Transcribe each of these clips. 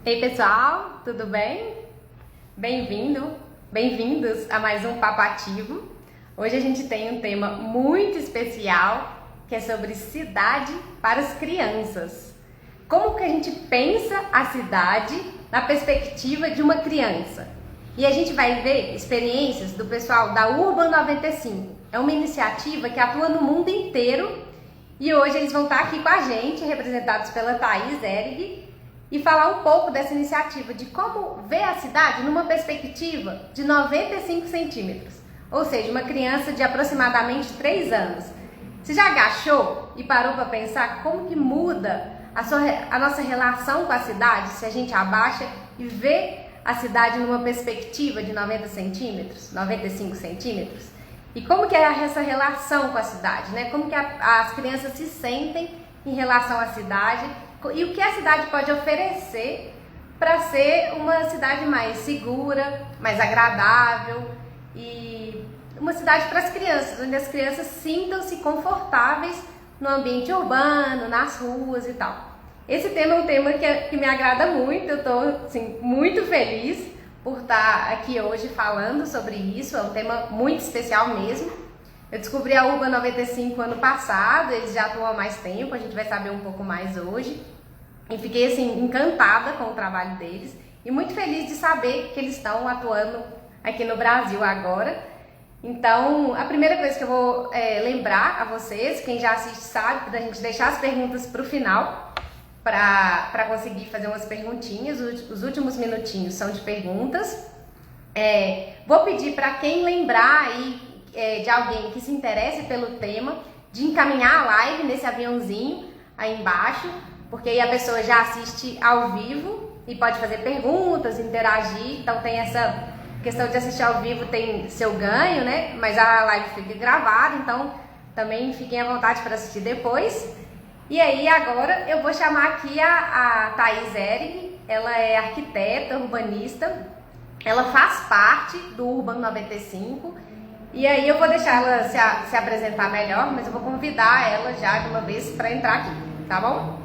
Ei pessoal, tudo bem? Bem-vindos a mais um Papo Ativo. Hoje a gente tem um tema muito especial que é sobre cidade para as crianças. Como que a gente pensa a cidade na perspectiva de uma criança? E a gente vai ver experiências do pessoal da Urban 95. É uma iniciativa que atua no mundo inteiro e hoje eles vão estar aqui com a gente, representados pela Thaís Erig, e falar um pouco dessa iniciativa, de como ver a cidade numa perspectiva de 95 centímetros, ou seja, uma criança de aproximadamente 3 anos. Você já agachou e parou para pensar como que muda a nossa relação com a cidade se a gente abaixa e vê a cidade numa perspectiva de 90 centímetros, 95 centímetros? E como que é essa relação com a cidade, né? Como que as crianças se sentem em relação à cidade e o que a cidade pode oferecer para ser uma cidade mais segura, mais agradável e uma cidade para as crianças, onde as crianças sintam-se confortáveis no ambiente urbano, nas ruas e tal. Esse tema é um tema que me agrada muito, eu estou assim, muito feliz por estar aqui hoje falando sobre isso, é um tema muito especial mesmo. Eu descobri a Urban 95 ano passado, eles já atuam há mais tempo, a gente vai saber um pouco mais hoje. E fiquei assim encantada com o trabalho deles e muito feliz de saber que eles estão atuando aqui no Brasil agora. Então, a primeira coisa que eu vou lembrar a vocês, quem já assiste sabe, da gente deixar as perguntas para o final, para conseguir fazer umas perguntinhas. Os últimos minutinhos são de perguntas. Vou pedir para quem lembrar aí de alguém que se interesse pelo tema, de encaminhar a live nesse aviãozinho aí embaixo, porque aí a pessoa já assiste ao vivo e pode fazer perguntas, interagir. Então tem essa questão de assistir ao vivo, tem seu ganho, né? Mas a live fica gravada, então também fiquem à vontade para assistir depois. E aí agora eu vou chamar aqui a Thaís Erig, ela é arquiteta, urbanista, ela faz parte do Urban 95. E aí eu vou deixar ela se apresentar melhor, mas eu vou convidar ela já de uma vez para entrar aqui, tá bom?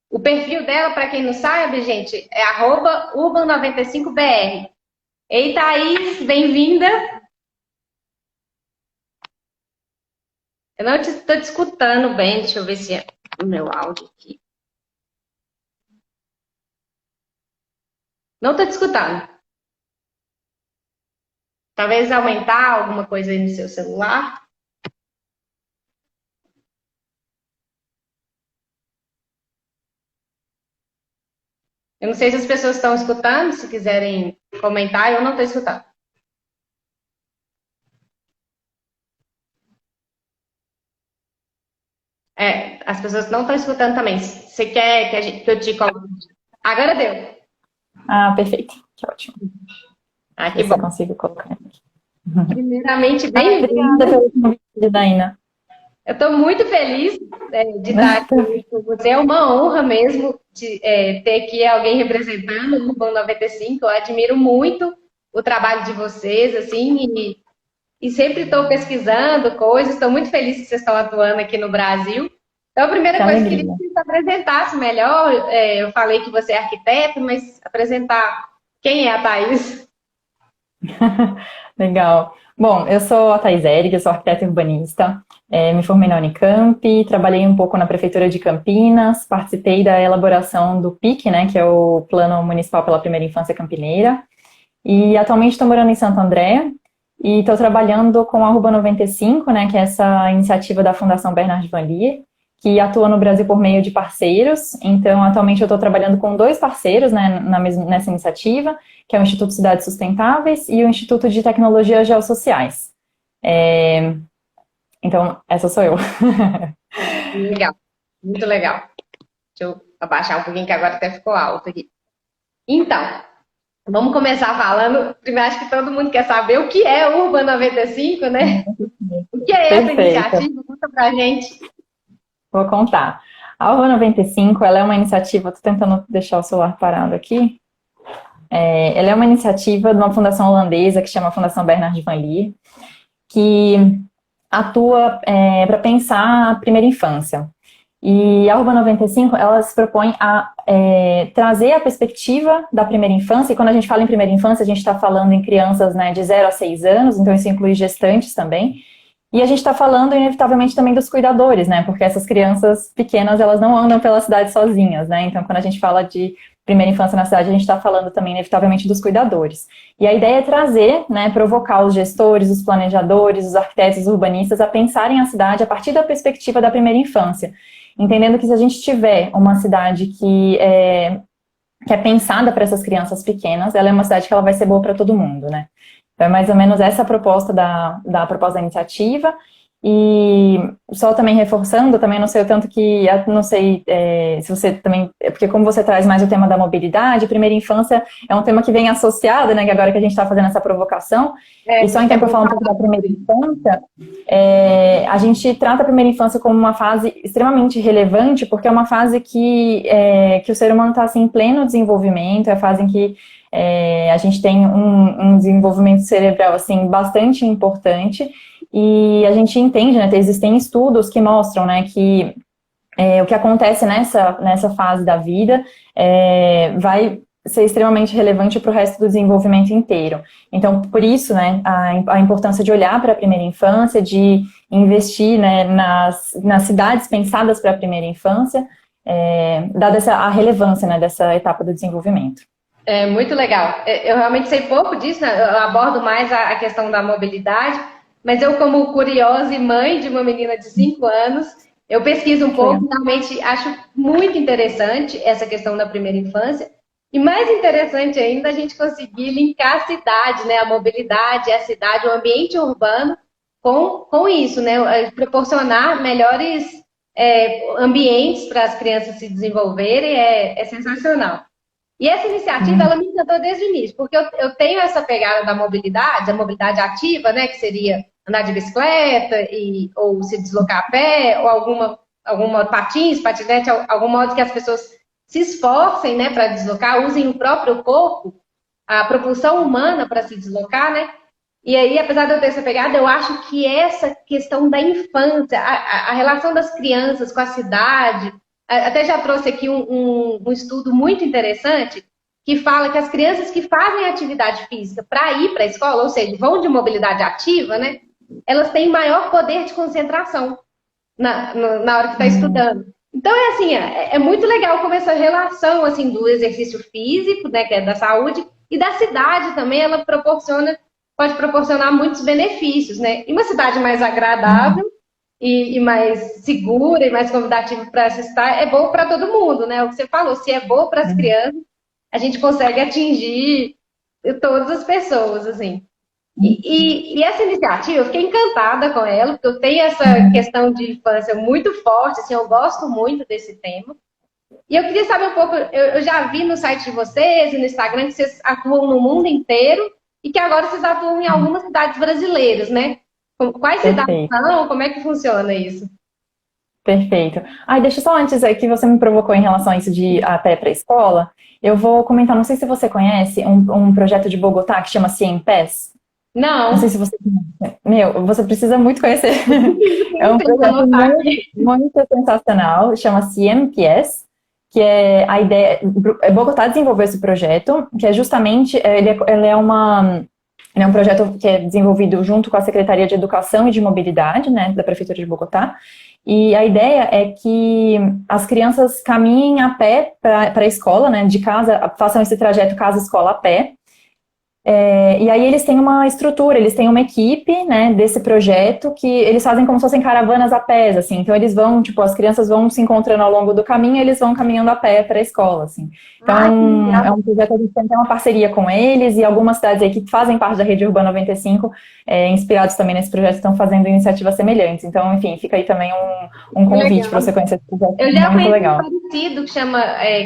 O perfil dela, para quem não sabe, gente, é @urban95br. Ei, Thaís, bem-vinda. Eu não estou te escutando bem, deixa eu ver se é o meu áudio aqui. Não estou te escutando. Talvez aumentar alguma coisa aí no seu celular. Eu não sei se as pessoas estão escutando, se quiserem comentar, eu não estou escutando. As pessoas não estão escutando também. Você quer que eu te coloque? Agora deu. Ah, perfeito. Que ótimo. Ah, que Ver se bom. eu consigo colocar aqui. Primeiramente, Obrigada bem-vinda. pelo convite, Daina. Eu estou muito feliz de estar aqui com você. É uma honra mesmo ter aqui alguém representando o Urban 95. Eu admiro muito o trabalho de vocês, assim, e sempre estou pesquisando coisas. Estou muito feliz que vocês estão atuando aqui no Brasil. Então, a Que primeira coisa, eu queria que alegria. você se apresentasse melhor. Eu falei que você é arquiteto, mas apresentar quem é a Thaís? Legal. Bom, eu sou a Thaís Erig, eu sou arquiteta urbanista. Me formei na Unicamp, trabalhei um pouco na Prefeitura de Campinas, participei da elaboração do PIC, né, que é o Plano Municipal pela Primeira Infância Campineira. E atualmente estou morando em Santo André e estou trabalhando com a Urban 95, né, que é essa iniciativa da Fundação Bernard Van Leer, que atua no Brasil por meio de parceiros. Então, atualmente eu estou trabalhando com 2 parceiros, né, nessa iniciativa, que é o Instituto Cidades Sustentáveis e o Instituto de Tecnologias Geossociais. Então, essa sou eu. Legal, muito legal. Deixa eu abaixar um pouquinho que agora até ficou alto aqui. Então, vamos começar falando. Primeiro, acho que todo mundo quer saber o que é o Urban 95, né? O que é essa Perfeito. iniciativa? Conta pra gente. Vou contar. A Urban 95, ela é uma iniciativa, estou tentando deixar o celular parado aqui. Ela é uma iniciativa de uma fundação holandesa que chama Fundação Bernard Van Leer, que atua para pensar a primeira infância. E a Urban 95, ela se propõe a trazer a perspectiva da primeira infância, e quando a gente fala em primeira infância, a gente está falando em crianças, né, de 0 a 6 anos, então isso inclui gestantes também, e a gente está falando, inevitavelmente, também dos cuidadores, né, porque essas crianças pequenas, elas não andam pela cidade sozinhas, né, então quando a gente fala de primeira infância na cidade, a gente está falando também, inevitavelmente, dos cuidadores. E a ideia é trazer, né, provocar os gestores, os planejadores, os arquitetos, os urbanistas a pensarem a cidade a partir da perspectiva da primeira infância, entendendo que se a gente tiver uma cidade que é pensada para essas crianças pequenas, ela é uma cidade que ela vai ser boa para todo mundo, né? Então é mais ou menos essa a proposta da proposta da iniciativa. E só também reforçando, também não sei o tanto que, não sei se você também, porque como você traz mais o tema da mobilidade, primeira infância é um tema que vem associado, né, que agora que a gente está fazendo essa provocação, e só então para falar um pouco da primeira infância, a gente trata a primeira infância como uma fase extremamente relevante, porque é uma fase que o ser humano está assim, em pleno desenvolvimento, é a fase em que a gente tem um desenvolvimento cerebral assim, bastante importante. E a gente entende, né, existem estudos que mostram, né, que o que acontece nessa fase da vida vai ser extremamente relevante para o resto do desenvolvimento inteiro. Então, por isso, né, a importância de olhar para a primeira infância, de investir, né, nas cidades pensadas para a primeira infância, dada a relevância, né, dessa etapa do desenvolvimento. É muito legal. Eu realmente sei pouco disso, né? Eu abordo mais a questão da mobilidade, mas eu, como curiosa e mãe de uma menina de 5 anos, eu pesquiso um pouco, realmente acho muito interessante essa questão da primeira infância. E mais interessante ainda a gente conseguir linkar a cidade, né? A mobilidade, a cidade, o ambiente urbano com isso, né? Proporcionar melhores ambientes para as crianças se desenvolverem é sensacional. E essa iniciativa, ela me encantou desde o início, porque eu tenho essa pegada da mobilidade, a mobilidade ativa, né, que seria andar de bicicleta, ou se deslocar a pé, ou alguma patins, patinete, algum modo que as pessoas se esforcem, né, para deslocar, usem o próprio corpo, a propulsão humana para se deslocar, né? E aí, apesar de eu ter essa pegada, eu acho que essa questão da infância, a relação das crianças com a cidade, até já trouxe aqui um estudo muito interessante que fala que as crianças que fazem atividade física para ir para a escola, ou seja, vão de mobilidade ativa, né? Elas têm maior poder de concentração na hora que está estudando. Então, assim, é muito legal como essa relação assim, do exercício físico, né, que é da saúde, e da cidade também, ela pode proporcionar muitos benefícios, né? E uma cidade mais agradável e mais segura e mais convidativa para se estar, é bom para todo mundo, né? O que você falou, se é bom para as crianças, a gente consegue atingir todas as pessoas, assim. E essa iniciativa, eu fiquei encantada com ela, porque eu tenho essa questão de infância muito forte, assim, eu gosto muito desse tema. E eu queria saber um pouco, eu já vi no site de vocês e no Instagram que vocês atuam no mundo inteiro e que agora vocês atuam em algumas cidades brasileiras, né? Quais cidades são? Como é que funciona isso? Perfeito. Deixa só antes que você me provocou em relação a isso de ir a pé para a escola, eu vou comentar, não sei se você conhece, um projeto de Bogotá que chama CIEMPES. Não. Não sei se você conhece. Meu, você precisa muito conhecer. É um projeto muito sensacional, chama CIEMPES, que é a ideia... Bogotá desenvolveu esse projeto, que é justamente... Ele é um projeto que é desenvolvido junto com a Secretaria de Educação e de Mobilidade, né, da Prefeitura de Bogotá. E a ideia é que as crianças caminhem a pé para a escola, né, de casa, façam esse trajeto casa-escola a pé. E aí eles têm uma estrutura, eles têm uma equipe, né, desse projeto que eles fazem como se fossem caravanas a pé, assim. Então eles vão, tipo, as crianças vão se encontrando ao longo do caminho e eles vão caminhando a pé para a escola, assim. Então é um projeto que a gente tem uma parceria com eles e algumas cidades aí que fazem parte da Rede Urbana 95, inspirados também nesse projeto, estão fazendo iniciativas semelhantes. Então, enfim, fica aí também um convite para você conhecer esse projeto. Eu já muito legal. Parecido que chama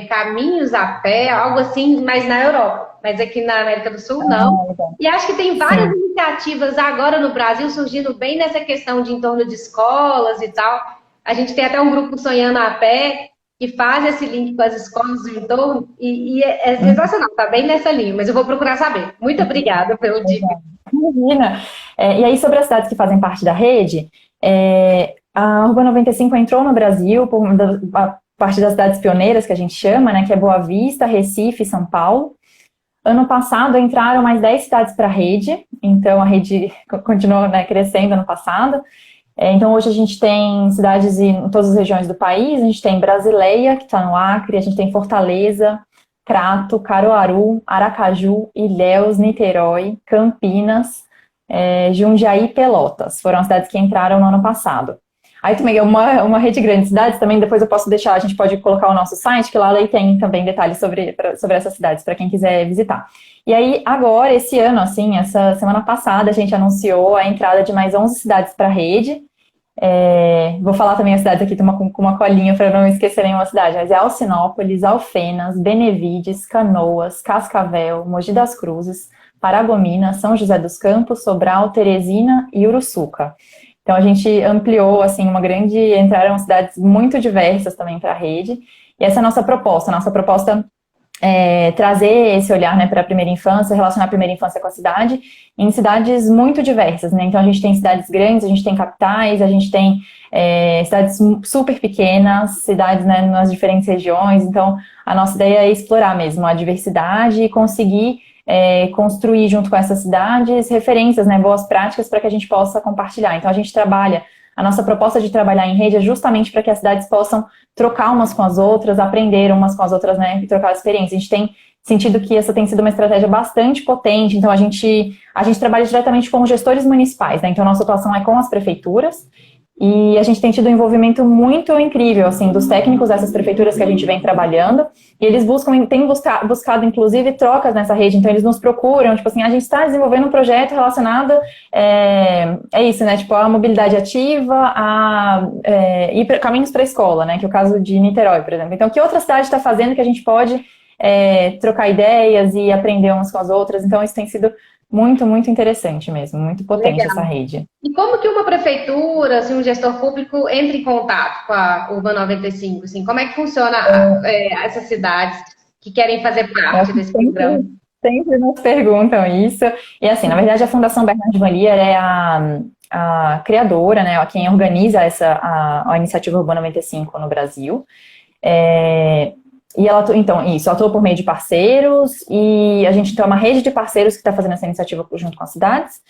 Caminhos a Pé, algo assim, mas na Europa. Mas aqui na América do Sul, não. E acho que tem várias iniciativas agora no Brasil surgindo bem nessa questão de em torno de escolas e tal. A gente tem até um grupo Sonhando a Pé, que faz esse link com as escolas do entorno e é sensacional, tá bem nessa linha, mas eu vou procurar saber. Muito obrigada pelo dica. Imagina. E aí, sobre as cidades que fazem parte da rede, a Urban 95 entrou no Brasil por a parte das cidades pioneiras, que a gente chama, né, que é Boa Vista, Recife e São Paulo. Ano passado entraram mais 10 cidades para a rede, então a rede continuou, né, crescendo ano passado. Então hoje a gente tem cidades em todas as regiões do país, a gente tem Brasileia, que está no Acre, a gente tem Fortaleza, Crato, Caruaru, Aracaju, Ilhéus, Niterói, Campinas, Jundiaí e Pelotas. Foram as cidades que entraram no ano passado. Aí também é uma rede grande de cidades, também depois eu posso deixar, a gente pode colocar o nosso site, que lá tem também detalhes sobre essas cidades, para quem quiser visitar. E aí, agora, esse ano, assim, essa semana passada, a gente anunciou a entrada de mais 11 cidades para a rede. Vou falar também as cidades aqui com uma colinha para não esquecer nenhuma cidade, mas é Alcinópolis, Alfenas, Benevides, Canoas, Cascavel, Mogi das Cruzes, Paragominas, São José dos Campos, Sobral, Teresina e Uruçuca. Então a gente ampliou, assim, entraram cidades muito diversas também para a rede, e essa é a nossa proposta. Nossa proposta é trazer esse olhar, né, para a primeira infância, relacionar a primeira infância com a cidade, em cidades muito diversas, né? Então a gente tem cidades grandes, a gente tem capitais, a gente tem cidades super pequenas, cidades, né, nas diferentes regiões. Então a nossa ideia é explorar mesmo a diversidade e conseguir construir junto com essas cidades referências, né, boas práticas para que a gente possa compartilhar. Então a nossa proposta de trabalhar em rede é justamente para que as cidades possam trocar umas com as outras, aprender umas com as outras, né, e trocar experiências. A gente tem sentido que essa tem sido uma estratégia bastante potente, então a gente trabalha diretamente com os gestores municipais, né, então a nossa atuação é com as prefeituras, e a gente tem tido um envolvimento muito incrível, assim, dos técnicos dessas prefeituras que a gente vem trabalhando, e eles têm buscado, inclusive, trocas nessa rede, então eles nos procuram, tipo assim, a gente está desenvolvendo um projeto relacionado, isso, né, tipo, a mobilidade ativa, caminhos para a escola, né, que é o caso de Niterói, por exemplo. Então, que outra cidade está fazendo que a gente pode trocar ideias e aprender umas com as outras? Então, isso tem sido muito, muito interessante mesmo, muito potente. Legal. Essa rede. E como que uma prefeitura, assim, um gestor público entra em contato com a Urban 95? Assim, como é que funciona essas cidades que querem fazer parte desse programa? Sempre nos perguntam isso. E assim, na verdade, a Fundação Bernard Van Lier é a criadora, né, quem organiza a iniciativa Urban 95 no Brasil. E ela, então, atua por meio de parceiros, e a gente tem uma rede de parceiros que está fazendo essa iniciativa junto com as cidades.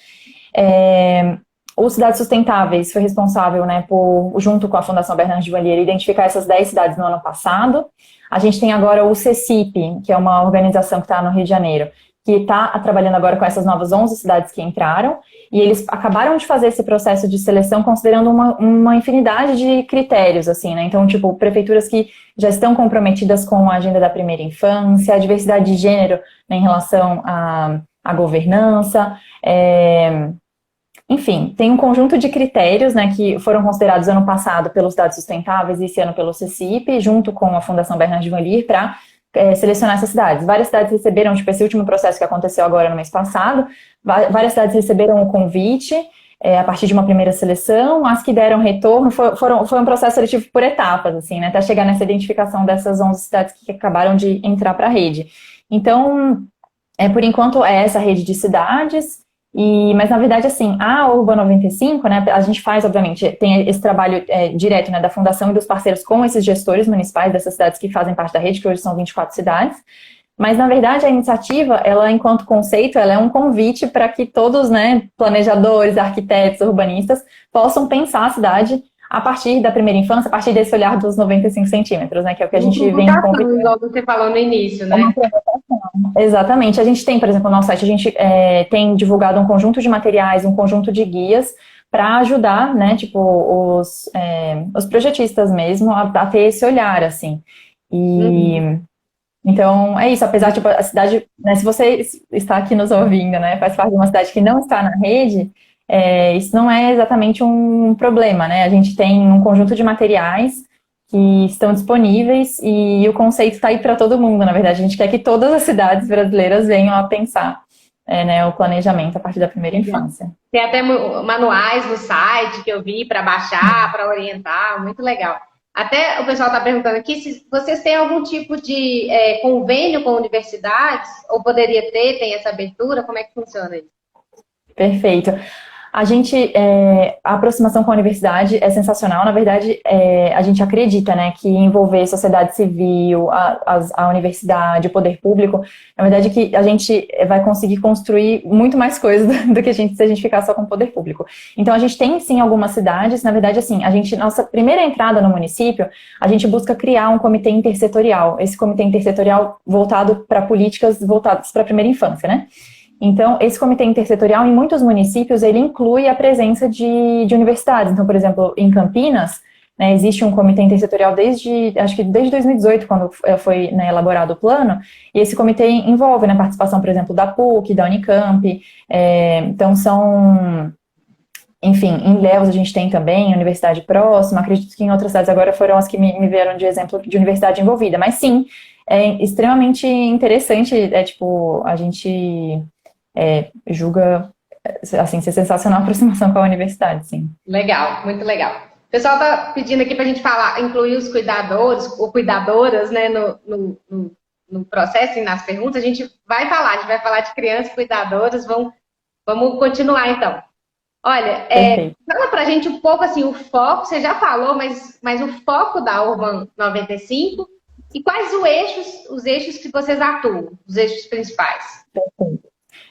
O Cidades Sustentáveis foi responsável, né, junto com a Fundação Bernard Van Lier, identificar essas 10 cidades no ano passado. A gente tem agora o CECIP, que é uma organização que está no Rio de Janeiro, que está trabalhando agora com essas novas 11 cidades que entraram, e eles acabaram de fazer esse processo de seleção considerando uma infinidade de critérios, assim, né? Então, tipo, prefeituras que já estão comprometidas com a agenda da primeira infância, a diversidade de gênero, né, em relação à governança, enfim, tem um conjunto de critérios, né, que foram considerados ano passado pelos Dados Sustentáveis e esse ano pelo CECIP, junto com a Fundação Bernard Van Lier, para selecionar essas cidades. Várias cidades receberam, tipo, esse último processo que aconteceu agora no mês passado, várias cidades receberam o convite a partir de uma primeira seleção. As que deram retorno foi um processo seletivo por etapas, assim, né, até chegar nessa identificação dessas 11 cidades que acabaram de entrar para a rede. Então, por enquanto, é essa rede de cidades. Mas, na verdade, assim, a Urban 95, né, a gente faz, obviamente, tem esse trabalho direto, né, da fundação e dos parceiros com esses gestores municipais dessas cidades que fazem parte da rede, que hoje são 24 cidades, mas, na verdade, a iniciativa, ela, enquanto conceito, ela é um convite para que todos, né, planejadores, arquitetos, urbanistas, possam pensar a cidade a partir da primeira infância, a partir desse olhar dos 95 centímetros, né, que é o que a gente vem convidando. Igual você falou no início, né? Exatamente. A gente tem, por exemplo, no nosso site, a gente tem divulgado um conjunto de materiais, um conjunto de guias para ajudar, né, tipo, os projetistas mesmo a ter esse olhar, assim. Então, é isso. Apesar, tipo, a cidade, né, se você está aqui nos ouvindo, né, faz parte de uma cidade que não está na rede, isso não é exatamente um problema, né? A gente tem um conjunto de materiais que estão disponíveis e o conceito está aí para todo mundo, na verdade. A gente quer que todas as cidades brasileiras venham a pensar né, o planejamento a partir da primeira infância. Tem até manuais no site que eu vi para baixar, para orientar, muito legal. Até o pessoal está perguntando aqui se vocês têm algum tipo de convênio com universidades, ou poderia ter, tem essa abertura, como é que funciona isso? Perfeito. A aproximação com a universidade é sensacional. Na verdade, a gente acredita, né, que envolver sociedade civil, a universidade, o poder público, na verdade que a gente vai conseguir construir muito mais coisas do que se a gente ficar só com o poder público. Então, a gente tem, sim, algumas cidades. Na verdade, assim, nossa primeira entrada no município, a gente busca criar um comitê intersetorial. Esse comitê intersetorial voltado para políticas voltadas para a primeira infância, né? Então, esse comitê intersetorial, em muitos municípios, ele inclui a presença de universidades. Então, por exemplo, em Campinas, né, existe um comitê intersetorial acho que desde 2018, quando foi, né, elaborado o plano, e esse comitê envolve, né, a participação, por exemplo, da PUC, da Unicamp, então enfim, em Ilhéus a gente tem também universidade próxima, acredito que em outras cidades agora foram as que me vieram de exemplo de universidade envolvida, mas sim, é extremamente interessante, a gente julga, assim, ser sensacional a aproximação com a universidade, sim. Legal, muito legal. O pessoal tá pedindo aqui para a gente falar, incluir os cuidadores ou cuidadoras, né, no processo e nas perguntas. A gente vai falar de crianças cuidadoras, vamos continuar então. Olha, fala pra gente um pouco assim, o foco, você já falou, mas o foco da Urban 95 e quais os eixos que vocês atuam, os eixos principais.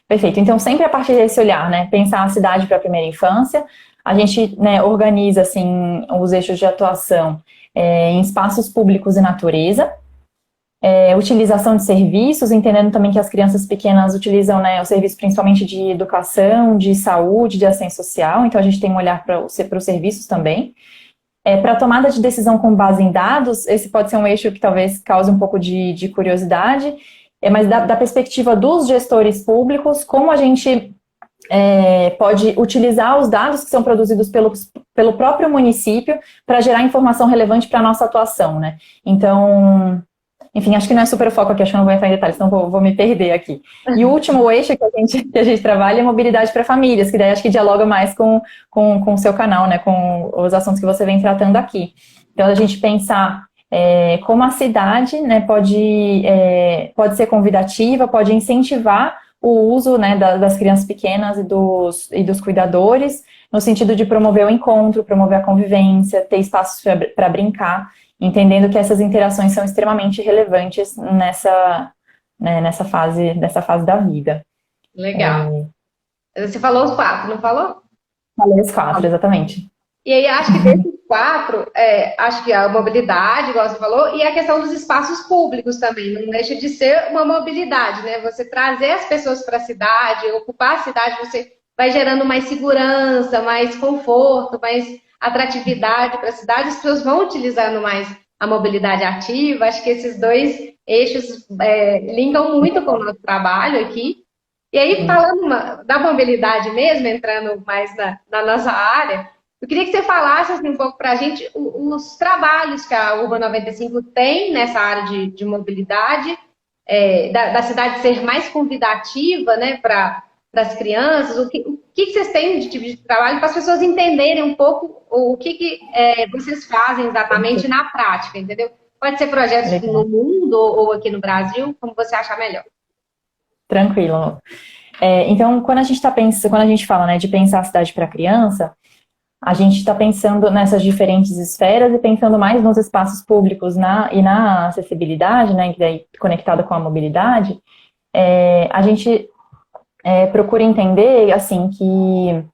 Perfeito. Então, sempre a partir desse olhar, né, pensar a cidade para a primeira infância, a gente, né, organiza, assim, os eixos de atuação em espaços públicos e natureza, utilização de serviços, entendendo também que as crianças pequenas utilizam, né, o serviço principalmente de educação, de saúde, de assistência social, então a gente tem um olhar para os serviços também. Para tomada de decisão com base em dados, esse pode ser um eixo que talvez cause um pouco de curiosidade, mas da perspectiva dos gestores públicos, como a gente pode utilizar os dados que são produzidos pelo próprio município para gerar informação relevante para a nossa atuação, né? Então, enfim, acho que não é super foco aqui, acho que eu não vou entrar em detalhes, então vou me perder aqui. E o último eixo que a gente trabalha é mobilidade para famílias, que daí acho que dialoga mais com o seu canal, né, com os assuntos que você vem tratando aqui. Então, a gente pensar como a cidade, né, pode ser convidativa, pode incentivar o uso, né, das crianças pequenas e dos cuidadores, no sentido de promover o encontro, promover a convivência, ter espaços para brincar, entendendo que essas interações são extremamente relevantes nessa fase da vida. Legal. Você falou os 4, não falou? Falei os 4, exatamente. E aí, acho que desses 4, acho que a mobilidade, igual você falou, e a questão dos espaços públicos também, não deixa de ser uma mobilidade, né? Você trazer as pessoas para a cidade, ocupar a cidade, você vai gerando mais segurança, mais conforto, mais atratividade para a cidade, as pessoas vão utilizando mais a mobilidade ativa. Acho que esses 2 eixos linkam muito com o nosso trabalho aqui. E aí, falando da mobilidade mesmo, entrando mais na nossa área, eu queria que você falasse assim, um pouco para a gente os trabalhos que a Urban 95 tem nessa área de mobilidade, da cidade ser mais convidativa, né, para as crianças. O que vocês têm de tipo de trabalho para as pessoas entenderem um pouco o que vocês fazem exatamente na prática, entendeu? Pode ser projetos no mundo ou aqui no Brasil, como você achar melhor. Tranquilo. Então, quando a gente fala, né, de pensar a cidade para a criança, a gente está pensando nessas diferentes esferas e pensando mais nos espaços públicos e na acessibilidade, né, que daí conectada com a mobilidade. A gente procura entender, assim, que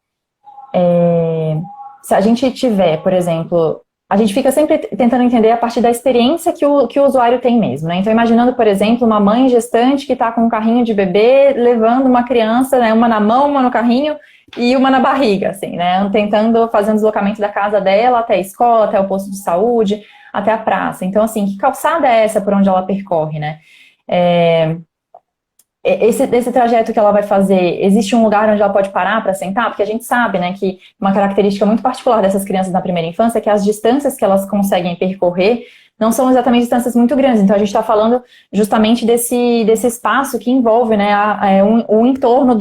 se a gente tiver, por exemplo, a gente fica sempre tentando entender a partir da experiência que o usuário tem mesmo, né? Então, imaginando, por exemplo, uma mãe gestante que está com um carrinho de bebê, levando uma criança, né, uma na mão, uma no carrinho e uma na barriga, assim, né? Fazendo deslocamento da casa dela até a escola, até o posto de saúde, até a praça. Então, assim, que calçada é essa por onde ela percorre, né? Esse trajeto que ela vai fazer, existe um lugar onde ela pode parar para sentar? Porque a gente sabe, né, que uma característica muito particular dessas crianças na primeira infância é que as distâncias que elas conseguem percorrer não são exatamente distâncias muito grandes. Então, a gente está falando justamente desse espaço que envolve, né, o entorno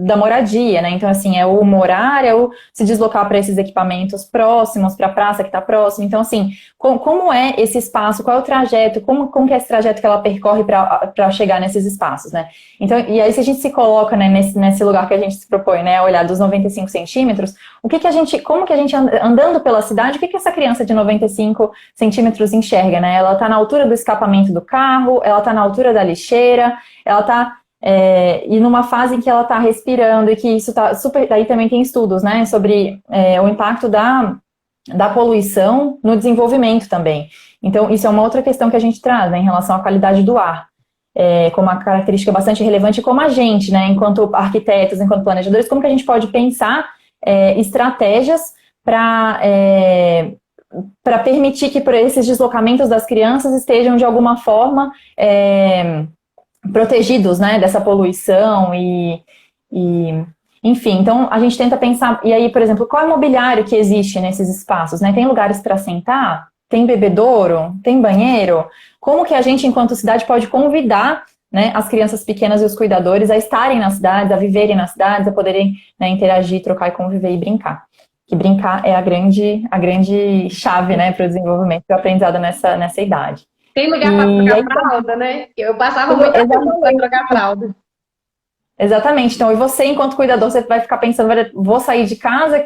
da moradia, né? Então, assim, é o morar, é o se deslocar para esses equipamentos próximos, para a praça que está próxima. Então, assim, como é esse espaço, qual é o trajeto, como que é esse trajeto que ela percorre para chegar nesses espaços, né? Então, e aí, se a gente se coloca, né, nesse lugar que a gente se propõe, né, a olhar dos 95 centímetros, como que a gente, andando pela cidade, o que essa criança de 95 centímetros enxerga, né? Ela está na altura do escapamento do carro, ela está na altura da lixeira, ela está e numa fase em que ela está respirando, e que isso está super. Daí também tem estudos, né, sobre o impacto da poluição no desenvolvimento também. Então, isso é uma outra questão que a gente traz, né, em relação à qualidade do ar. Como uma característica bastante relevante, como a gente, né, enquanto arquitetos, enquanto planejadores, como que a gente pode pensar estratégias para permitir que por esses deslocamentos das crianças estejam, de alguma forma, protegidos, né, dessa poluição enfim, então a gente tenta pensar, e aí, por exemplo, qual é o mobiliário que existe nesses espaços, né? Tem lugares para sentar? Tem bebedouro? Tem banheiro? Como que a gente, enquanto cidade, pode convidar, né, as crianças pequenas e os cuidadores a estarem nas cidades, a viverem nas cidades, a poderem, né, interagir, trocar e conviver e brincar? Que brincar é a grande chave, né, para o desenvolvimento e o aprendizado nessa idade. Tem lugar para trocar fralda, né? Eu passava muito tempo para trocar fralda. Exatamente. Então, e você, enquanto cuidador, você vai ficar pensando, vou sair de casa,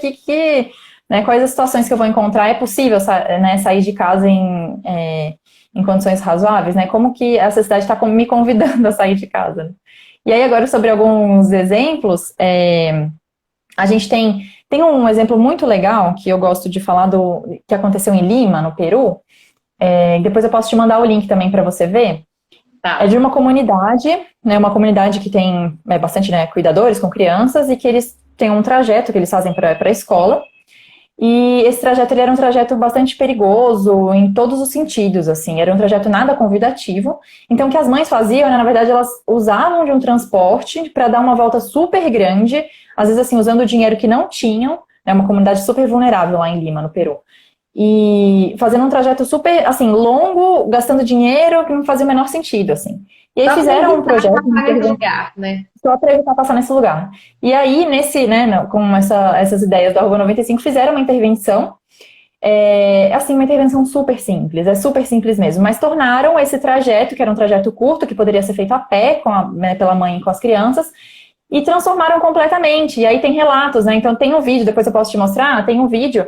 né, quais as situações que eu vou encontrar? É possível, né, sair de casa em condições razoáveis, né? Como que essa cidade está me convidando a sair de casa? Né? E aí, agora, sobre alguns exemplos, a gente tem um exemplo muito legal que eu gosto de falar que aconteceu em Lima, no Peru. Depois eu posso te mandar o link também para você ver. Tá. É de uma comunidade, né, uma comunidade que tem bastante, né, cuidadores com crianças, e que eles têm um trajeto que eles fazem para a escola. E esse trajeto, ele era um trajeto bastante perigoso em todos os sentidos, assim, era um trajeto nada convidativo. Então, o que as mães faziam, né, na verdade, elas usavam de um transporte para dar uma volta super grande, às vezes, assim, usando o dinheiro que não tinham, né, uma comunidade super vulnerável lá em Lima, no Peru. E fazendo um trajeto super, assim, longo, gastando dinheiro, que não fazia o menor sentido, assim. E aí fizeram um projeto... lugar, né? Só para evitar passar nesse lugar. E aí, né, com essas ideias da Rua 95, fizeram uma intervenção, assim, uma intervenção super simples, é super simples mesmo, mas tornaram esse trajeto, que era um trajeto curto, que poderia ser feito a pé, né, pela mãe e com as crianças, e transformaram completamente. E aí tem relatos, né? Então tem um vídeo, depois eu posso te mostrar, tem um vídeo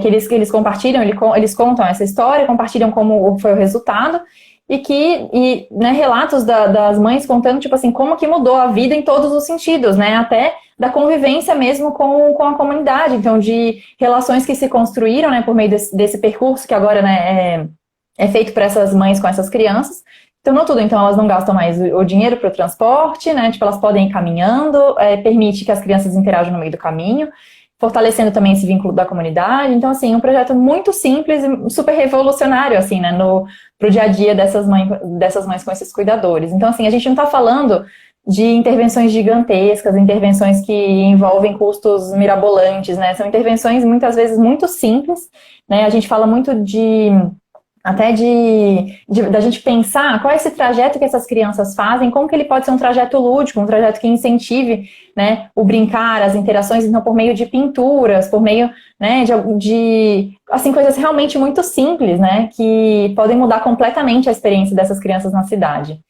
que eles compartilham, eles contam essa história, compartilham como foi o resultado, e né, relatos das mães contando, tipo assim, como que mudou a vida em todos os sentidos, né? Até da convivência mesmo com a comunidade, então de relações que se construíram, né, por meio desse percurso que agora, né, é feito para essas mães com essas crianças. Tornou tudo, então elas não gastam mais o dinheiro para o transporte, né? Tipo, elas podem ir caminhando, permite que as crianças interajam no meio do caminho, fortalecendo também esse vínculo da comunidade. Então, assim, um projeto muito simples e super revolucionário, assim, né, pro dia a dia dessas mães com esses cuidadores. Então, assim, a gente não está falando de intervenções gigantescas, intervenções que envolvem custos mirabolantes, né? São intervenções, muitas vezes, muito simples, né? A gente fala muito até da gente pensar qual é esse trajeto que essas crianças fazem, como que ele pode ser um trajeto lúdico, um trajeto que incentive, né, o brincar, as interações, então por meio de pinturas, por meio, né, de assim, coisas realmente muito simples, né, que podem mudar completamente a experiência dessas crianças na cidade.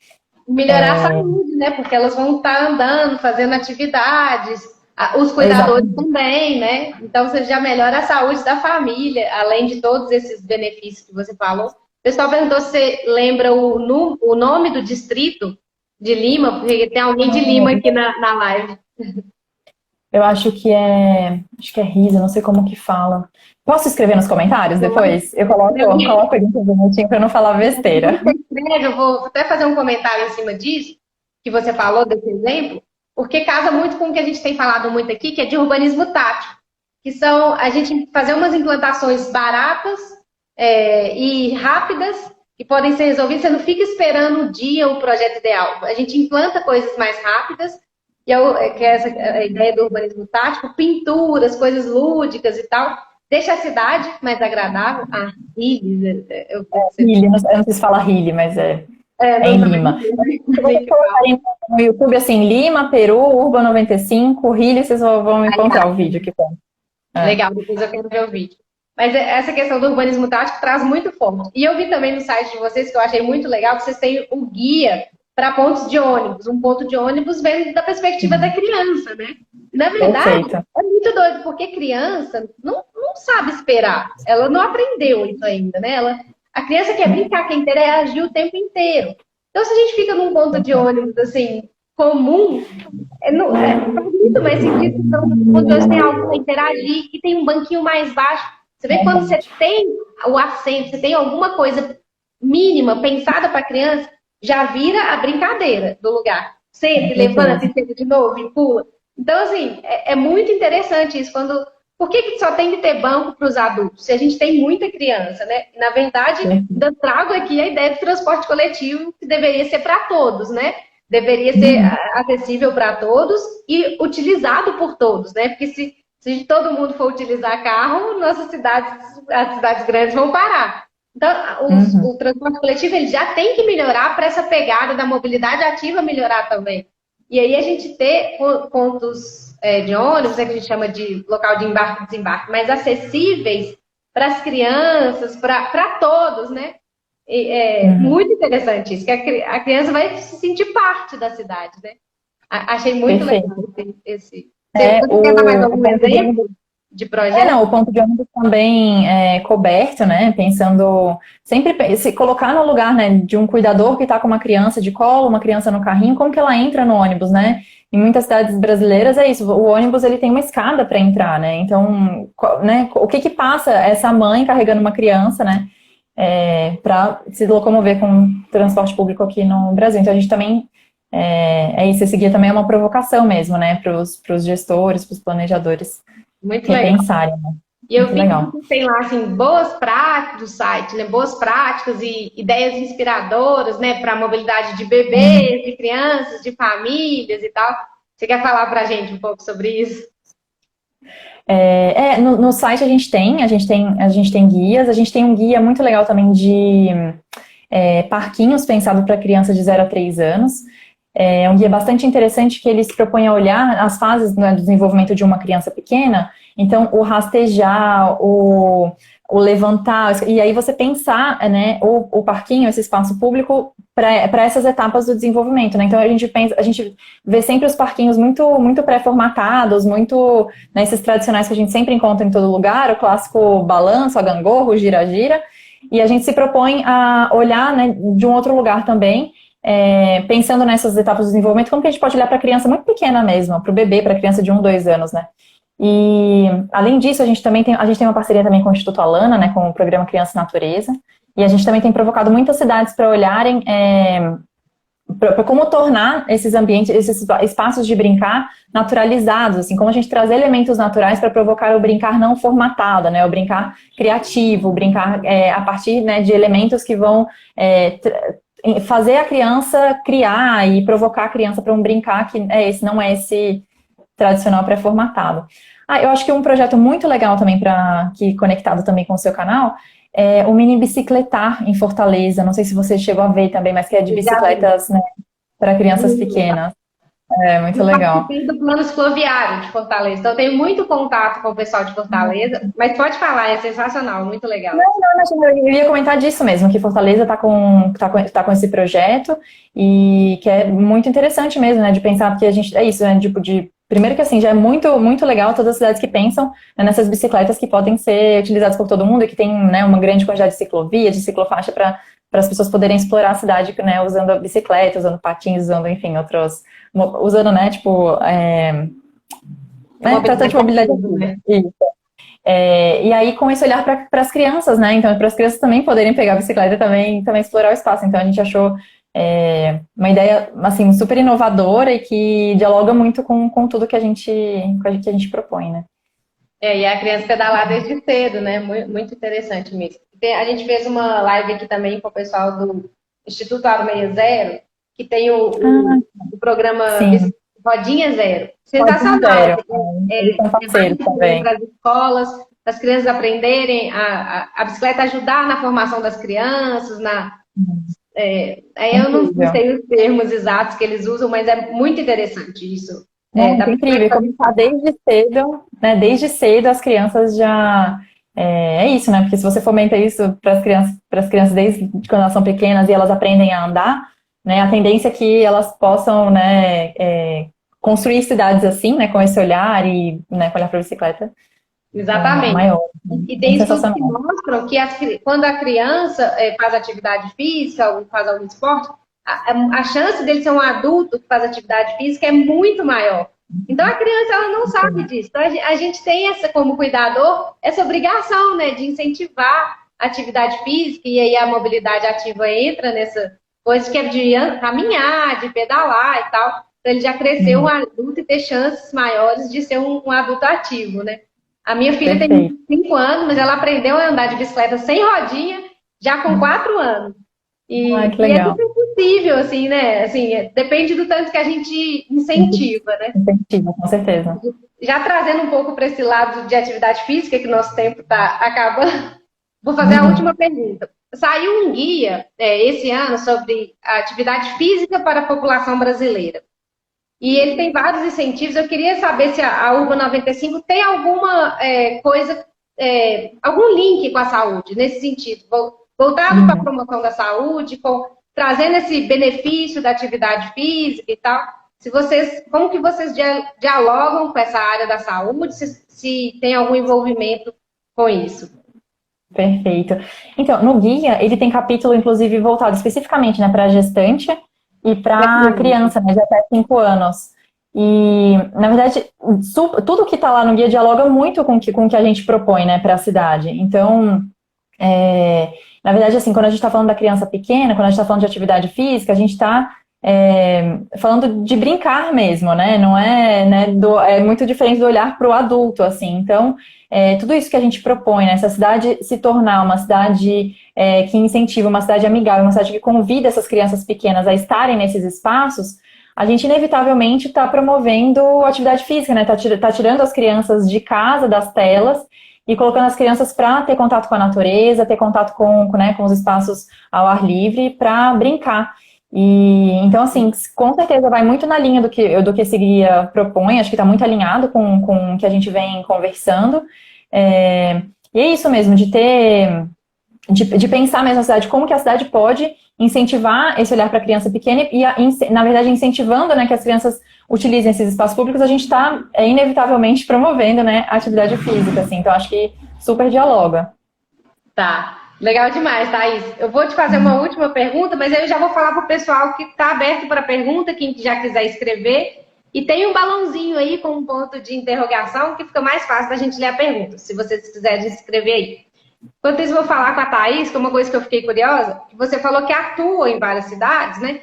Melhorar a saúde, né, porque elas vão estar andando, fazendo atividades, os cuidadores também, né? Então você já melhora a saúde da família, além de todos esses benefícios que você falou. O pessoal perguntou se você lembra o nome do distrito de Lima, porque tem alguém de Lima aqui na live. Eu acho que é Risa, não sei como que fala. Posso escrever nos comentários depois? Eu coloco aqui um minutinho para não falar besteira. Eu vou até fazer um comentário em cima disso, que você falou desse exemplo, porque casa muito com o que a gente tem falado muito aqui, que é de urbanismo tátil, que são a gente fazer umas implantações baratas e rápidas, que podem ser resolvidas, você não fica esperando o dia, o projeto ideal. A gente implanta coisas mais rápidas, que é essa a ideia do urbanismo tático, pinturas, coisas lúdicas e tal, deixa a cidade mais agradável. Ah, Hilly, Hilly, eu não sei se fala Hilly, mas é em não, Lima. Se a você gente colocar fala. no YouTube, assim, Lima, Peru, Urban 95, Hilly, vocês vão encontrar o vídeo que tem. Legal, depois eu quero ver o vídeo. Mas essa questão do urbanismo tático traz muito forte. E eu vi também no site de vocês, que eu achei muito legal, que vocês têm um guia para pontos de ônibus. Um ponto de ônibus vem da perspectiva da criança, né? Na verdade, Perfeito. é muito doido, porque criança não sabe esperar. Ela não aprendeu isso ainda, né? A criança quer brincar, quer interagir o tempo inteiro. Então, se a gente fica num ponto de ônibus, assim, comum, faz muito mais sentido que quando você tem algo para interagir e tem um banquinho mais baixo. Você vê que quando você tem o assento, você tem alguma coisa mínima pensada para a criança, já vira a brincadeira do lugar. Senta, levanta, e senta de novo e pula. Então, assim, é muito interessante isso. Por que só tem que ter banco para os adultos? Se a gente tem muita criança, né? Na verdade, eu trago aqui a ideia de transporte coletivo, que deveria ser para todos, né? Deveria ser acessível para todos e utilizado por todos, né? Porque se todo mundo for utilizar carro, as cidades grandes vão parar. Então, o transporte coletivo ele já tem que melhorar para essa pegada da mobilidade ativa melhorar também. E aí a gente ter pontos de ônibus, que a gente chama de local de embarque e desembarque, mais acessíveis para as crianças, para todos, né? Muito interessante isso, que a criança vai se sentir parte da cidade, né? Achei muito legal esse. Você quer dar mais algum exemplo de projeto? O ponto de ônibus também é coberto, né? Pensando sempre se colocar no lugar, né, de um cuidador que está com uma criança de colo, uma criança no carrinho, como que ela entra no ônibus, né? Em muitas cidades brasileiras é isso, o ônibus ele tem uma escada para entrar, né? Então, né, o que passa essa mãe carregando uma criança, né? Para se locomover com transporte público aqui no Brasil. Então a gente também isso, esse guia também é uma provocação mesmo, né, para os gestores, para os planejadores muito repensarem, né? E eu vi que tem lá assim boas práticas do site, né, boas práticas e ideias inspiradoras, né, para a mobilidade de bebês, de crianças, de famílias e tal. Você quer falar para a gente um pouco sobre isso? No site a gente tem guias, a gente tem um guia muito legal também de parquinhos pensado para crianças de 0 a 3 anos. É um guia bastante interessante que eles propõem a olhar as fases, né, do desenvolvimento de uma criança pequena. Então, o rastejar, o levantar, e aí você pensar, né, o parquinho, esse espaço público, para essas etapas do desenvolvimento, né? Então, a gente vê sempre os parquinhos muito, muito pré-formatados, muito, né, esses tradicionais que a gente sempre encontra em todo lugar, o clássico balanço, a gangorra, o gira-gira, e a gente se propõe a olhar, né, de um outro lugar também, pensando nessas etapas do desenvolvimento, como que a gente pode olhar para a criança muito pequena mesmo, para o bebê, para a criança de 1, 2 anos, né? E, além disso, a gente tem uma parceria também com o Instituto Alana, né, com o programa Criança e Natureza, e a gente também tem provocado muitas cidades para olharem para como tornar esses ambientes, esses espaços de brincar naturalizados, assim, como a gente trazer elementos naturais para provocar o brincar não formatado, né, o brincar criativo, o brincar a partir, né, de elementos que vão fazer a criança criar e provocar a criança para um brincar que não é esse tradicional pré-formatado. Eu acho que um projeto muito legal também, que conectado também com o seu canal, é o Mini Bicicletar em Fortaleza. Não sei se você chegou a ver também, mas que é de bicicletas, né, para crianças pequenas. Muito legal. Eu participei do plano cicloviário de Fortaleza, então eu tenho muito contato com o pessoal de Fortaleza, mas pode falar, é sensacional, muito legal. Não, eu ia comentar disso mesmo, que Fortaleza está com esse projeto e que é muito interessante mesmo, né, de pensar, porque a gente, isso, né, primeiro que assim, já é muito, muito legal todas as cidades que pensam, né, nessas bicicletas que podem ser utilizadas por todo mundo e que tem, né, uma grande quantidade de ciclovia, de ciclofaixa para as pessoas poderem explorar a cidade, né, usando a bicicleta, usando patins, usando, enfim, usando, né, tipo, tratando de mobilidade. Isso. E aí, com esse olhar para as crianças, né, então, para as crianças também poderem pegar a bicicleta e também explorar o espaço. Então, a gente achou uma ideia, assim, super inovadora e que dialoga muito com tudo que a gente propõe, né. E a criança pedalar desde cedo, né? Muito interessante mesmo. A gente fez uma live aqui também com o pessoal do Instituto Aro 60, que tem o programa Rodinha Zero. Sensacional. Eles são parceiros também. Para as escolas. das crianças aprenderem a bicicleta ajudar na formação das crianças, eu não Incrível. sei os termos exatos que eles usam, mas é muito interessante isso. Da Muito incrível. E bicicleta. começar desde cedo, né? Desde cedo as crianças já. É isso, né? Porque se você fomenta isso para as crianças desde quando elas são pequenas e elas aprendem a andar, né? A tendência é que elas possam, né? Construir cidades assim, né? Com esse olhar e, né? Com olhar para a bicicleta Exatamente. maior. E Muito tem estudos que sensacional. mostram que quando a criança faz atividade física ou faz algum esporte, a chance dele ser um adulto que faz atividade física é muito maior. Então a criança ela não sabe disso. Então a gente tem essa como cuidador essa obrigação, né, de incentivar a atividade física e aí a mobilidade ativa entra nessa coisa que é de caminhar, de pedalar e tal, para ele já crescer um adulto e ter chances maiores de ser um adulto ativo, né? A minha filha tem Perfeito. 5 anos, mas ela aprendeu a andar de bicicleta sem rodinha já com 4 anos. Ai, que E é legal. super possível, assim, né? Assim, depende do tanto que a gente incentiva, né? Incentivo, com certeza. Já trazendo um pouco para esse lado de atividade física, que nosso tempo está acabando, vou fazer a última pergunta. Saiu um guia esse ano sobre a atividade física para a população brasileira. E ele tem vários incentivos. Eu queria saber se a Urban 95 tem alguma coisa, algum link com a saúde, nesse sentido, voltado para a promoção da saúde, trazendo esse benefício da atividade física e tal. Como que vocês dialogam com essa área da saúde, se tem algum envolvimento com isso? Perfeito. Então, no guia, ele tem capítulo, inclusive, voltado especificamente, né, para gestante e para criança, né, de até 5 anos. E, na verdade, tudo que está lá no guia dialoga muito com o que a gente propõe, né, para a cidade. Então, na verdade, assim, quando a gente está falando da criança pequena, quando a gente está falando de atividade física, a gente está falando de brincar mesmo, né? Não é, né, é muito diferente do olhar para o adulto, assim. Então, tudo isso que a gente propõe, né? Se a cidade se tornar uma cidade que incentiva, uma cidade amigável, uma cidade que convida essas crianças pequenas a estarem nesses espaços, a gente inevitavelmente está promovendo atividade física, né? Tá tirando as crianças de casa, das telas, e colocando as crianças para ter contato com a natureza, ter contato com os espaços ao ar livre, para brincar. E então, assim, com certeza vai muito na linha do que esse guia propõe, acho que está muito alinhado com o que a gente vem conversando. E é isso mesmo, de pensar mesmo a cidade, como que a cidade pode incentivar esse olhar para a criança pequena e, na verdade, incentivando, né, que as crianças utilizem esses espaços públicos, a gente está inevitavelmente promovendo, né, a atividade física, assim, então acho que super dialoga. Tá, legal demais, Thaís. Eu vou te fazer uma última pergunta, mas aí eu já vou falar para o pessoal que está aberto para pergunta, quem já quiser escrever. E tem um balãozinho aí com um ponto de interrogação que fica mais fácil da gente ler a pergunta, se vocês quiserem escrever aí. Enquanto isso, eu vou falar com a Thaís, que é uma coisa que eu fiquei curiosa, que você falou que atua em várias cidades, né?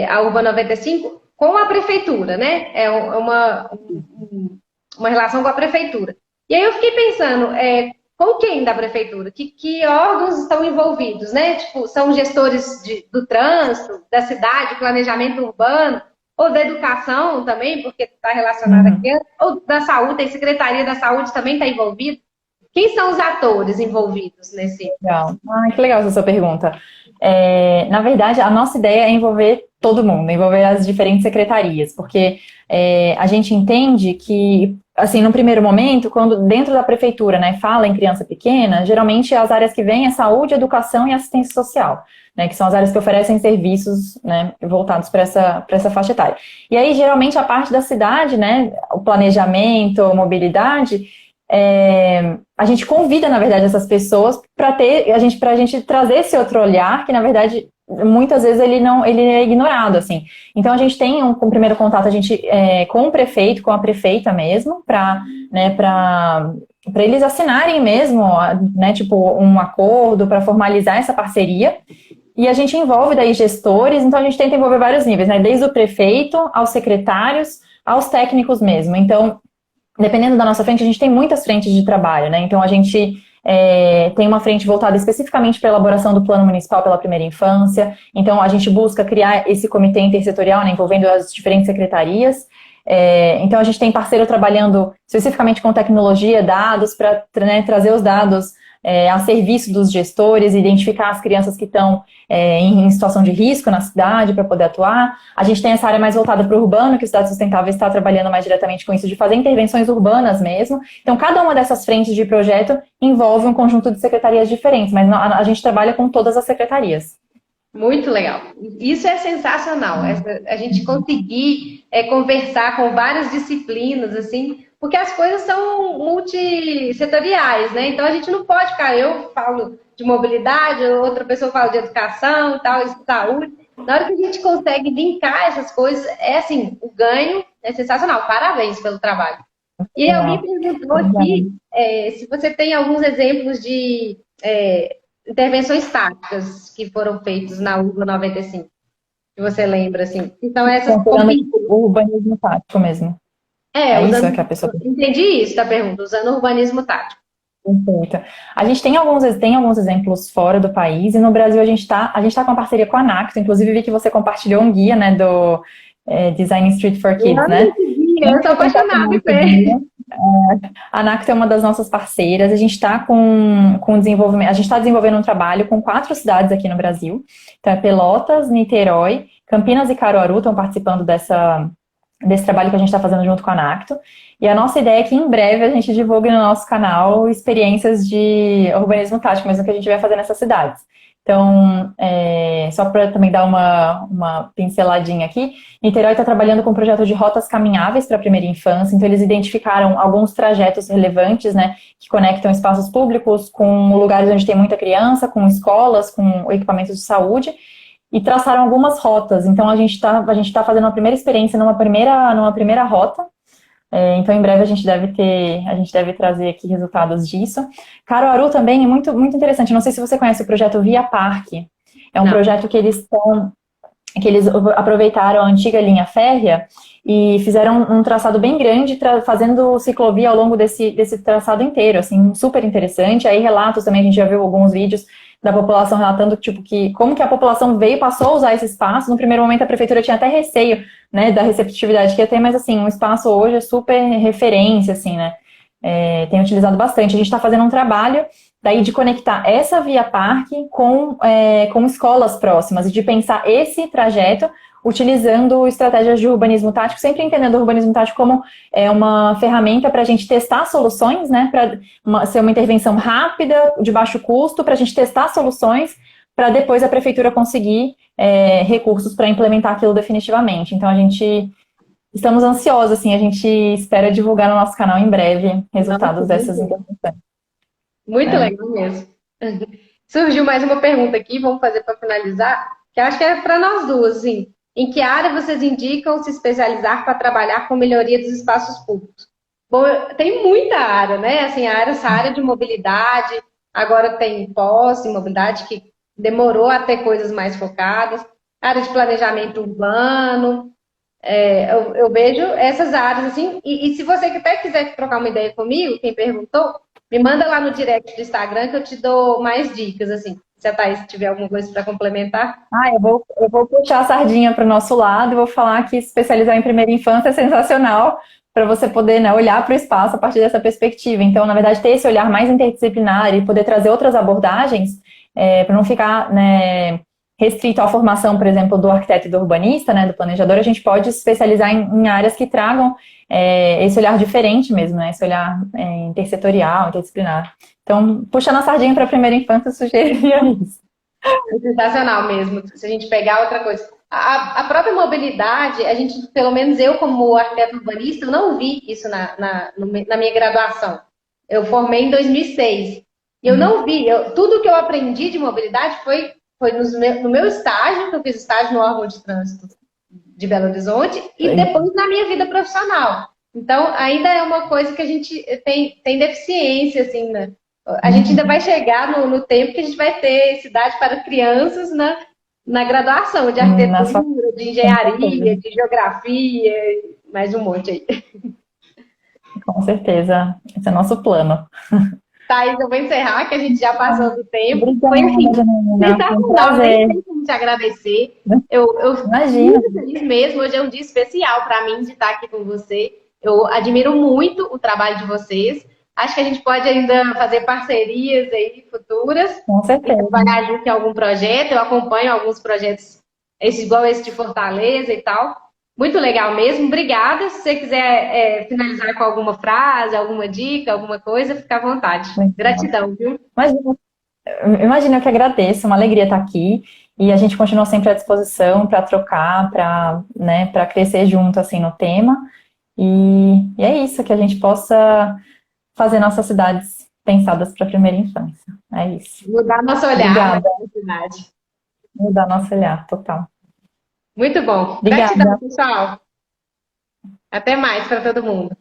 A Urban 95, com a prefeitura, né? É uma relação com a prefeitura. E aí eu fiquei pensando, com quem da prefeitura? Que órgãos estão envolvidos, né? Tipo, são gestores do trânsito, da cidade, planejamento urbano, ou da educação também, porque está relacionado a criança, ou da saúde, a Secretaria da Saúde também está envolvida. Quem são os atores envolvidos nesse? Legal. Que legal essa sua pergunta. Na verdade, a nossa ideia é envolver todo mundo, envolver as diferentes secretarias, porque a gente entende que, assim, no primeiro momento, quando dentro da prefeitura, né, fala em criança pequena, geralmente as áreas que vêm é saúde, educação e assistência social, né, que são as áreas que oferecem serviços, né, voltados para essa faixa etária. E aí, geralmente, a parte da cidade, né, o planejamento, mobilidade, a gente convida, na verdade, essas pessoas para a gente trazer esse outro olhar que, na verdade, muitas vezes ele é ignorado, assim. Então, a gente tem um primeiro contato, com o prefeito, com a prefeita mesmo, para eles assinarem mesmo, né, tipo, um acordo para formalizar essa parceria. E a gente envolve daí gestores, então a gente tenta envolver vários níveis, né, desde o prefeito aos secretários, aos técnicos mesmo. Então, dependendo da nossa frente, a gente tem muitas frentes de trabalho, né? Então, a gente tem uma frente voltada especificamente para a elaboração do Plano Municipal pela Primeira Infância. Então, a gente busca criar esse comitê intersetorial, né, envolvendo as diferentes secretarias. Então, a gente tem parceiro trabalhando especificamente com tecnologia, dados, para, né, trazer os dados a serviço dos gestores, identificar as crianças que estão em situação de risco na cidade para poder atuar. A gente tem essa área mais voltada para o urbano, que o Cidade Sustentável está trabalhando mais diretamente com isso, de fazer intervenções urbanas mesmo. Então, cada uma dessas frentes de projeto envolve um conjunto de secretarias diferentes, mas a gente trabalha com todas as secretarias. Muito legal. Isso é sensacional. A gente conseguir conversar com várias disciplinas, assim, porque as coisas são multissetoriais, né? Então a gente não pode ficar, eu falo de mobilidade, outra pessoa fala de educação, tal, de saúde. Na hora que a gente consegue linkar essas coisas, é assim, o ganho é sensacional. Parabéns pelo trabalho. E alguém perguntou aqui se você tem alguns exemplos de intervenções táticas que foram feitas na URBA 95, que você lembra, assim. Então, essas... O urbanismo tático mesmo. Usando... isso que a pessoa... Entendi isso da pergunta, usando o urbanismo tático. Perfeito. A gente tem alguns exemplos fora do país, e no Brasil a gente tá com uma parceria com a Anacto, inclusive vi que você compartilhou um guia, né, do Design Street for Kids, né? Eu tô apaixonada por ele. A Anacto é uma das nossas parceiras. A gente está com desenvolvimento. A gente está desenvolvendo um trabalho com 4 cidades aqui no Brasil. Então, é Pelotas, Niterói, Campinas e Caruaru estão participando desse trabalho que a gente está fazendo junto com a Anacto. E a nossa ideia é que em breve a gente divulgue no nosso canal experiências de urbanismo tático, mesmo que a gente vai fazer nessas cidades. Então, só para também dar uma pinceladinha aqui, Niterói está trabalhando com um projeto de rotas caminháveis para a primeira infância, então eles identificaram alguns trajetos relevantes, né, que conectam espaços públicos com lugares onde tem muita criança, com escolas, com equipamentos de saúde, e traçaram algumas rotas. Então, a gente tá fazendo uma primeira experiência numa primeira rota. Então, em breve a gente deve trazer aqui resultados disso. Caruaru também é muito, muito interessante. Não sei se você conhece o projeto Via Parque. É um projeto que eles aproveitaram a antiga linha férrea e fizeram um traçado bem grande, fazendo ciclovia ao longo desse traçado inteiro, assim, super interessante. Aí relatos também, a gente já viu alguns vídeos da população relatando, tipo, como que a população passou a usar esse espaço. No primeiro momento a prefeitura tinha até receio, né, da receptividade que ia ter, mas assim, o espaço hoje é super referência, assim, né, tem utilizado bastante. A gente está fazendo um trabalho daí de conectar essa Via Parque com escolas próximas e de pensar esse trajeto utilizando estratégias de urbanismo tático, sempre entendendo o urbanismo tático como uma ferramenta para a gente testar soluções, né, para ser uma intervenção rápida, de baixo custo, para a gente testar soluções, para depois a prefeitura conseguir recursos para implementar aquilo definitivamente. Então, estamos ansiosos, assim, a gente espera divulgar no nosso canal em breve resultados dessas intervenções. Muito legal mesmo. Surgiu mais uma pergunta aqui, vamos fazer para finalizar, que eu acho que é para nós duas, assim. Em que área vocês indicam se especializar para trabalhar com melhoria dos espaços públicos? Bom, tem muita área, né? Assim, essa área de mobilidade, agora tem mobilidade que demorou a ter coisas mais focadas, área de planejamento urbano, eu vejo essas áreas, assim, e se você até quiser trocar uma ideia comigo, quem perguntou, me manda lá no direct do Instagram que eu te dou mais dicas, assim. Se a Thaís tiver alguma coisa para complementar. Eu vou puxar a sardinha para o nosso lado e vou falar que especializar em primeira infância é sensacional para você poder, né, olhar para o espaço a partir dessa perspectiva. Então, na verdade, ter esse olhar mais interdisciplinar e poder trazer outras abordagens para não ficar, né, restrito à formação, por exemplo, do arquiteto e do urbanista, né, do planejador, a gente pode se especializar em áreas que tragam esse olhar diferente mesmo, né, esse olhar intersetorial, interdisciplinar. Então, puxando a sardinha para a primeira infância, eu sugeriria isso. É sensacional mesmo, se a gente pegar outra coisa. A própria mobilidade, a gente, pelo menos eu como arquiteto urbanista, eu não vi isso na minha graduação. Eu formei em 2006. E eu não vi, tudo que eu aprendi de mobilidade foi no meu estágio, que eu fiz estágio no órgão de trânsito de Belo Horizonte, e depois na minha vida profissional. Então, ainda é uma coisa que a gente tem deficiência, assim, né? A gente ainda vai chegar no tempo que a gente vai ter cidade para crianças na graduação de arquitetura, de engenharia, de geografia, mais um monte aí. Com certeza, esse é o nosso plano. Thaís, eu vou encerrar, que a gente já passou do tempo. Obrigada, Foi assim, sensacional, nem sei como te agradecer. Eu fico Imagina. muito feliz mesmo. Hoje é um dia especial para mim de estar aqui com você. Eu admiro muito o trabalho de vocês. Acho que a gente pode ainda fazer parcerias aí futuras Com e certeza. trabalhar junto em algum projeto. Eu acompanho alguns projetos, igual esse de Fortaleza e tal. Muito legal mesmo. Obrigada. Se você quiser finalizar com alguma frase, alguma dica, alguma coisa, fica à vontade. Muito bom. Gratidão, viu? Imagina, imagina, eu que agradeço, uma alegria estar aqui e a gente continua sempre à disposição para trocar, para, né, para crescer junto assim no tema. E é isso, que a gente possa fazer nossas cidades pensadas para a primeira infância. É isso. Mudar nosso olhar na Obrigada. cidade. Mudar nosso olhar, total. Muito bom. Gratidão, Obrigada. pessoal. Até mais para todo mundo.